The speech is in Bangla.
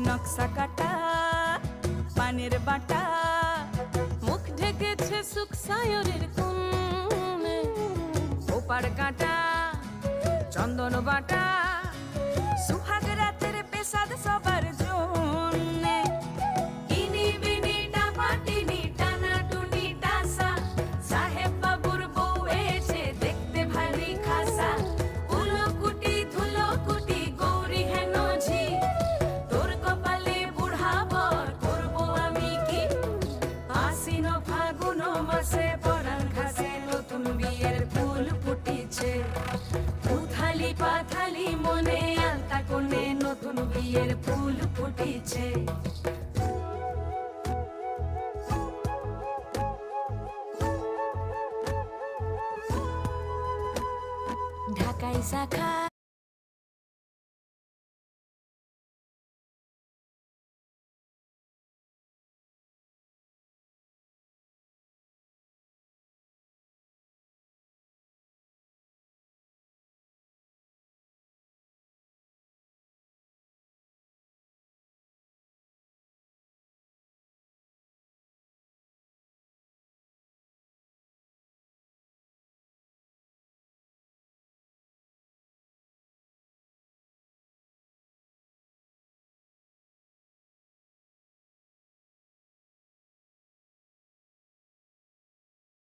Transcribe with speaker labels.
Speaker 1: নকশা কাটা পানের বাটা মুখ ঢেকেছে সুখ সায়রের কোণে ওপার কাটা চন্দন বাটা সুহাগ রাতের পেশাদ সবার জন্যে ইনি বিনি টাপাটিনি টানা টুনি টাসা সাহেব বাবুর বউ এসে দেখতে ভারী খাসা উলকুটি ধুলকুটি গৌরী হেন ঝি তোর কপালে বুড়া বর করবো আমি কি আশ্বিন ফাগুন মাসে পরাণ ঘাসে নতুন বিয়ের ফুল ফুটিছে উথালি পাথালি মনে আলতা কোণে নতুন বিয়ের ফুল ফুটিছে ঢাকাই শাখা